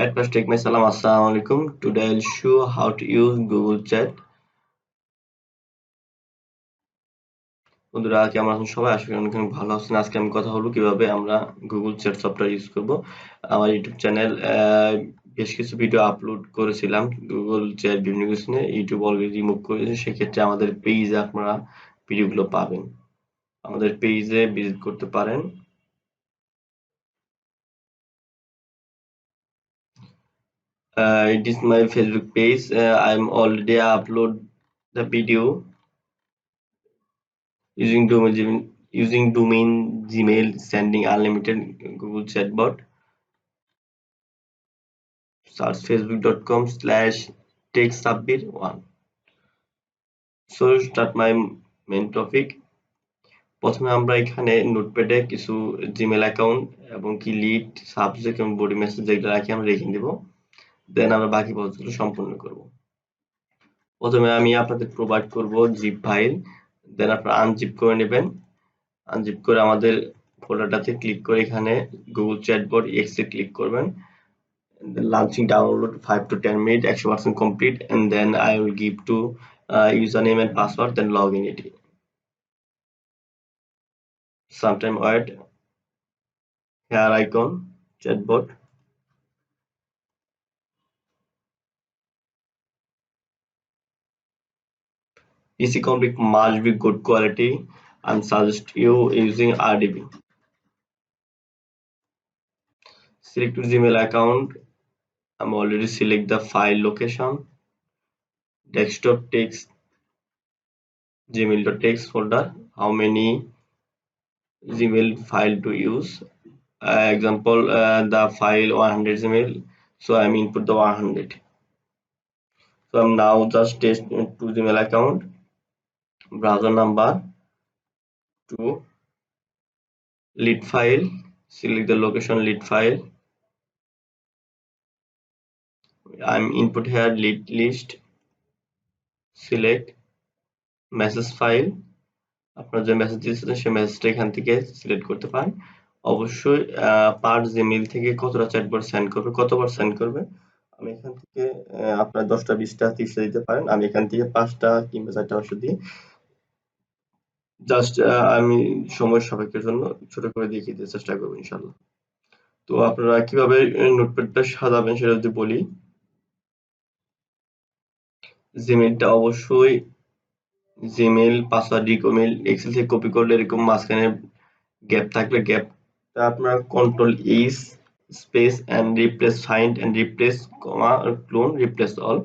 At first, take my salam. Assalamu alaikum. Today, I'll show how to use Google Chat. বন্ধুরা, কেমন আছেন সবাই? আশা করি অনেক ভালো আছেন। আজকে আমি কথা বলবো কিভাবে আমরা গুগল চ্যাট সফটওয়্যার ইউজ করব। আমার ইউটিউব চ্যানেল বেশ কিছু ভিডিও আপলোড করেছিলাম গুগল চ্যাট বিভিন্ন কিছু নিয়ে। ইউটিউব অলরেডি রিমুভ করেছে, সেক্ষেত্রে আমাদের পেজে আপনারা ভিডিওগুলো পাবেন। আমাদের পেজে ভিজিট করতে পারেন। It is my Facebook page. I'm already upload the video using domain Gmail, sending unlimited Google Chat Bot. Search facebook.com/take-sabbir1. So start my main topic. প্রথমে আমরা এখানে নোটপ্যাডে কিছু জিমেল অ্যাকাউন্ট এবং কি লিড, সাবজেক্ট এবং বডি মেসেজ যেগুলো রাখি আমরা রেখে দেব। দেন আমরা বাকি পদ্ধতিগুলো সম্পূর্ণ করব। প্রথমে আমি আপনাদের প্রোভাইড করব জিপ ফাইল, দেন আপনারা আনজিপ করে নেবেন। আনজিপ করে আমাদের ফোল্ডারটাতে ক্লিক করে এখানে গুগল চ্যাটবট এক্সে ক্লিক করবেন। The launching download 5 to 10 minutes, 100% complete, and then I will give to username and password, then log in it. Sometime wait. Here icon chatbot. PC config must be good quality and suggest you using RDB. Select to Gmail account. I'm already select the file location. Desktop text gmail.txt folder. How many Gmail file to use? Example, the file 100 Gmail, so I'm input the 100. So I'm now just test to Gmail account, browser number to lead file, select the location lead file. I'm input here lead list, select message file. আপনারা যে message দিয়েছিলেন সেই মেসেজটা এখান থেকে select করতে পারেন। অবশ্যই পার জিমেইল থেকে কতটা চ্যাটবট সেন্ড করবে, কতবার সেন্ড করবে। আমি এখান থেকে আপনার 10টা 20টা 30টা দিতে পারেন। আমি এখান থেকে 5টা কিংবা 4টা অবশ্য দিই। জাস্ট আমি সময় সাপেক্ষের জন্য ছোট করে দেখিয়ে দিতে চেষ্টা করবো ইনশাল্লাহ। তো আপনারা কিভাবে নোটপ্যাডটা সাজাবেন সেটা যদি বলি, জিমেইলটা অবশ্যই জিমেইল পাসওয়ার্ড রিকমেইল এক্সেল থেকে কপি করলে এরকম মাঝখানে গ্যাপ থাকলে গ্যাপটা আপনার control H space and replace find and replace comma clone replace all,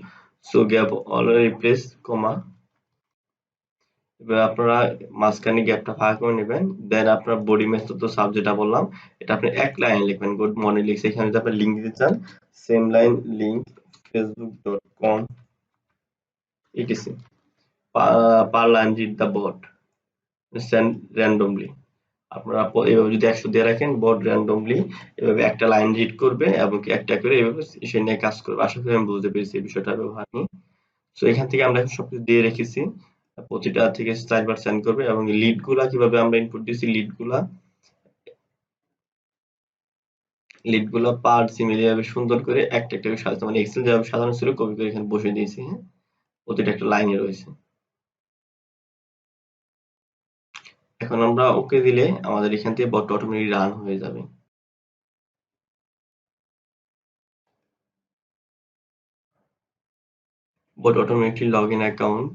so gap all replace comma. এবার আপনারা মাঝখানে গ্যাপটা ফাঁকা করে নেবেন। দেন আপনার বডি মেসেজ তো সাব যেটা বললাম এটা আপনি এক লাইনে লিখবেন। গুড মর্নিং লিখছে, এখানে যদি আপনি লিংক দিতে চান same line link facebook.com etc. per line read the bot, send randomly. আপনারা এইভাবে যদি 100 দিয়ে রাখেন বট র্যান্ডমলি এভাবে একটা লাইন রিড করবে এবং একটা করে এইভাবে সে নিয়ে কাজ করবে। আশা করি আমি বুঝতে পেরেছি এই বিষয়টা ব্যবহার নিয়ে। সো এখান থেকে আমরা এখন সবকিছু দিয়ে রেখেছি। প্রতিটা থেকে 4বার সেন্ড করবে এবং লিডগুলা কিভাবে আমরা ইনপুট দিয়েছি, লিডগুলা পার জিমেইল এভাবে সুন্দর করে একটা একটা করে সাজাতে, মানে এক্সেল যেভাবে সাজানো ছিল কপি করে এখানে বসিয়ে দিয়েছি। হ্যাঁ, প্রতিটা একটা লাইনে রয়েছে। এখন আমরা ওকে দিলে আমাদের এখান থেকে বট অটোমেটিক রান হয়ে যাবে। Bot automatically login account,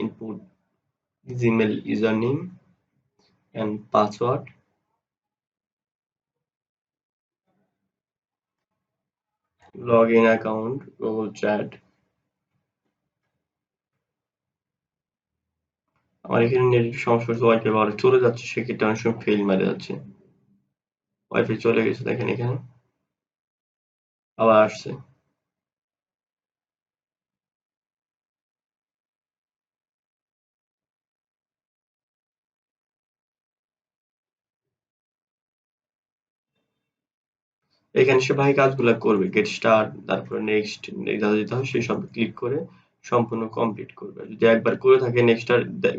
input Gmail username and password, login account Google Chat. আমার এখানে নেট সমস্যা হচ্ছে, ওয়াইফাই আবার চলে যাচ্ছে, সেক্ষেত্রে অনেক সময় ফেল মারে যাচ্ছে। ওয়াইফাই চলে গেছে, দেখেন এখানে আবার আসছে। এখানে সে বাকি কাজগুলো করবে, গেট স্টার্ট, তারপরে নেক্সট যা যেতে হয় সেই সব ক্লিক করে সম্পূর্ণ কমপ্লিট করবে। যদি একবার করে থাকে নেক্সট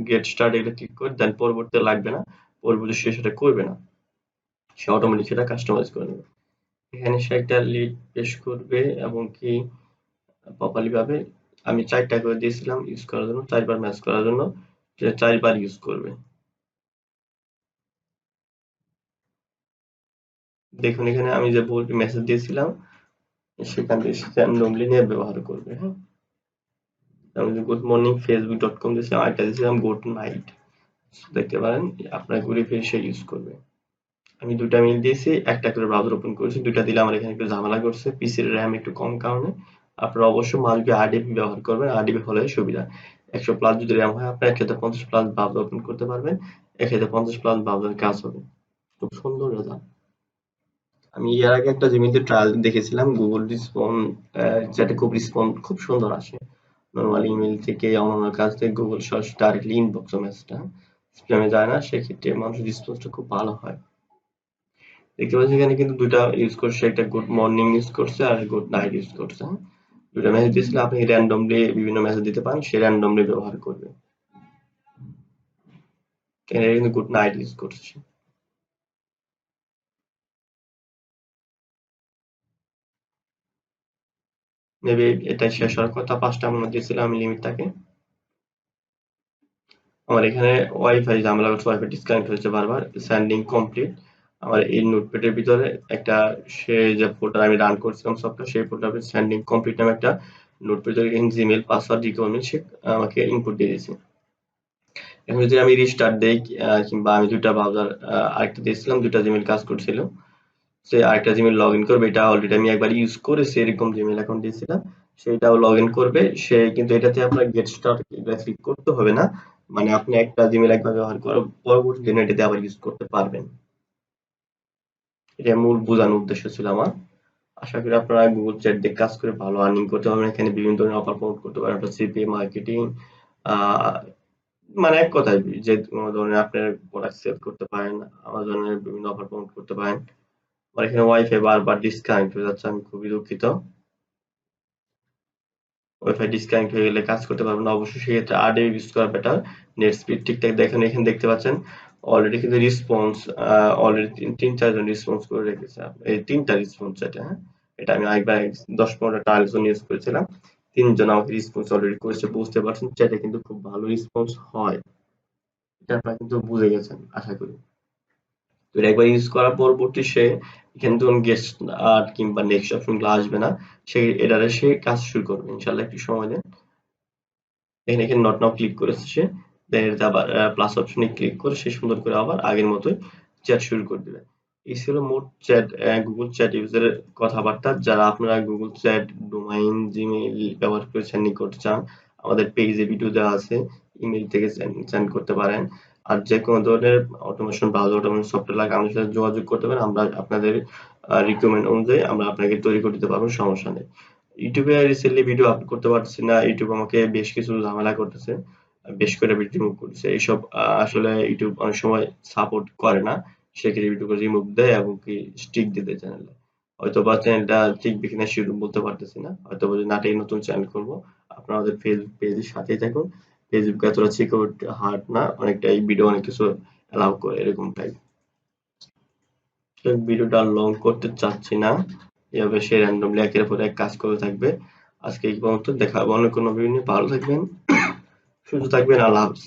গেট স্টার্ট এগুলো ক্লিক করে দেন পরবর্তীতে লাগবে না, পরবর্তী সে সেটা করবে না। সে অটোমেটিক সেটা কাস্টমাইজ করে নেবে। এখানে সে একটা লিড পেশ করবে এবং কি প্রপারলি ভাবে আমি 4টা করে দিয়েছিলাম ইউজ করার জন্য, 4বার ম্যাচ করার জন্য, সে 4বার ইউজ করবে। দেখুন এখানে আমি যে মেসেজ দিয়েছিলাম সেখান থেকে সে র্যান্ডমলি নিয়ে ব্যবহার করবে। হ্যাঁ, আমি যে গুড মর্নিং facebook.com দিয়েছিলাম, আরেকটা দিয়েছিলাম গুড নাইট। দেখতে পারেন আপনার ঘুরে ফিরে সে ইউজ করবে। আমি 2টা মেইল দিয়েছি, একটা করে ব্রাউজার ওপেন করেছি, 2টা দিলে আমার এখানে একটু ঝামেলা করছে, পিসির র্যাম একটু কম কারণে। আপনারা অবশ্যই মাল্টি আরডিবি ব্যবহার করবেন, আরডিবি হলে সুবিধা। 100 প্লাস যদি র্যাম হয় আপনার একসাথে 50 প্লাস ব্রাউজার ওপেন করতে পারবেন, একসাথে 50 প্লাস ব্রাউজার কাজ হবে। খুব সুন্দর রেজাল্ট। আমি এর আগে একটা জিমেইল ট্রায়াল দেখেছিলাম, গুগল রেসপন্স যেটা খুব সুন্দর আসে। নরমাল ইমেইল থেকে অন্যান্য কাজ থেকে গুগল সরাসরি ডাইরেক্টলি ইনবক্সে মেসেজটা স্প্যামে যায় না, সেক্ষেত্রে মানুষের রেসপন্সটা খুব ভালো হয়। দেখতে পাচ্ছি এখানে কিন্তু 2টা ইউজ করছে, একটা গুড মর্নিং ইউজ করছে আর গুড নাইট ইউজ করছে। হ্যাঁ, 2টা মেসেজ দিয়েছিল, আপনি র্যান্ডমলি বিভিন্ন মেসেজ দিতে পারেন, সে র্যান্ডমলি ব্যবহার করবে। এখানে কিন্তু গুড নাইট ইউজ করছে। মেবি এটা শেষ হওয়ার কথা 5টা মনে দিয়েছিলাম আমি লিমিট থাকে। আমার এখানে ওয়াইফাই ঝামেলা করছে, ওয়াইফাই ডিসকানেক্ট হয়েছে বারবার, সেন্ডিং কমপ্লিট। আমার এই নোটপ্যাডের ভিতরে একটা সে যে ফোল্ডার আমি রান করছিলাম সফটওয়্যার, সেই ফোল্ডারে সেন্ডিং কমপ্লিট নামে একটা নোটপ্যাডের জিমেল পাসওয়ার্ড রিকোয়ারমেন্ট সে আমাকে ইনপুট দিয়ে দিয়েছে। এখন যদি আমি রিস্টার্ট দেই কিংবা আমি 2টা ব্রাউজার আরেকটা দিয়েছিলাম, 2টা জিমেল কাজ করছিল, সে আরেকটা জিমেল লগ ইন করবে, এটা অলরেডি আমি একবার ইউজ করেছি এরকম জিমেল অ্যাকাউন্ট দিয়েছিলাম, সেটাও লগ ইন করবে সে, কিন্তু এটাতে আপনার গেট স্টার্ট ক্লিক করতে হবে না, মানে আপনি একটা জিমেল একবার ব্যবহার করার পরবর্তী দিন এটাতে আবার ইউজ করতে পারবেন। এটা মূল বোঝানোর উদ্দেশ্য ছিল আমার। আশা করি আপনারা গুগল চ্যাট দিয়ে কাজ করে ভালো আর্নিং করতে পারবেন, এখানে বিভিন্ন ধরনের অফার প্রমোট করতে পারেন, আপনার সিপিএ মার্কেটিং, আহ মানে এক কথায় যে কোনো ধরনের আপনার প্রোডাক্ট সেল করতে পারেন, আমাজনের বিভিন্ন অফার প্রমোট করতে পারেন। আমার এখানে ওয়াইফাই বারবার ডিসকানেক্ট হয়ে যাচ্ছে, আমি খুবই দুঃখিত। ওয়াইফাই ডিসকানেক্ট হয়ে গেলে কাজ করতে পারবেন না, অবশ্যই সেক্ষেত্রে আরডিবি ইউজ করা বেটার। নেট স্পিড ঠিকঠাক দেখেন, এখানে দেখতে পাচ্ছেন অলরেডি কিন্তু রেসপন্স অলরেডি 3-4 জন রেসপন্স করে রেখেছে। এই 3টা রেসপন্স এটা, হ্যাঁ, এটা আমি আরেকবার 10-15টা ট্রায়াল জন্য ইউজ করেছিলাম, 3 জন আমাকে রেসপন্স অলরেডি করেছে। বুঝতে পারছেন চ্যাটে কিন্তু খুব ভালো রেসপন্স হয়, এটা আপনারা কিন্তু বুঝে গেছেন আশা করি। তো এটা একবার ইউজ করার পরবর্তী সে এখানে ধরুন গেস্ট আর কিংবা নেক্সট অপশনগুলো আসবে না, সে এটারে সে কাজ শুরু করবে ইনশাল্লাহ, একটু সময় দেন। এখানে নট নাও ক্লিক করেছে সে, দেন এটাতে আবার প্লাস অপশনে ক্লিক করে সে সুন্দর করে আবার আগের মতোই চ্যাট শুরু করে দিবে। এই ছিল মোট চ্যাট গুগল চ্যাট ইউজারের কথাবার্তা। যারা আপনারা গুগল চ্যাট ডোমাইন জিমেইল ব্যবহার করে সেন্ডিং করতে চান, আমাদের পেজে ভিডিও দেওয়া আছে, ইমেইল থেকে সেন্ড করতে পারেন। আর যে কোনো ধরনের অটোমেশন ব্রাউজার অটোমেশন সফটওয়্যার লাগে আমাদের সাথে যোগাযোগ করতে পারেন, আমরা আপনাদের রিকোয়ারমেন্ট অনুযায়ী আমরা আপনাকে তৈরি করে দিতে পারবো, সমস্যা নেই। ইউটিউবে রিসেন্টলি ভিডিও আপলোড করতে পারতেছি না, ইউটিউব আমাকে বেশ কিছু ঝামেলা করতেছে, বেশ করে ভিডিও রিমুভ করতেছে। এইসব আসলে ইউটিউব অনেক সময় সাপোর্ট করে না, সেক্ষেত্রে ভিডিও রিমুভ দেয় এবং কি স্টিক দিতে চ্যানেলে। হয়তো বা চ্যানেলটা টিকবে কিনা সেরকম বলতে পারতেছি না, হয়তো বা যদি নাটে নতুন চ্যানেল করবো। আপনারা আমাদের ফেসবুক পেজের সাথেই থাকুন, ফেসবুক এতটা সিকিউরিটি হার্ড না, অনেকটা এই ভিডিও অনেক কিছু অ্যালাউ করে এরকম টাইপ। ভিডিওটা লং করতে চাচ্ছি না, এভাবে সে র্যান্ডমলি একের পর এক কাজ করে থাকবে। আজকে এই পর্যন্ত, দেখা হবে অন্য কোনো ভিডিও নিয়ে। ভালো থাকবেন, সুস্থ থাকবেন, আল্লাহ হাফেজ।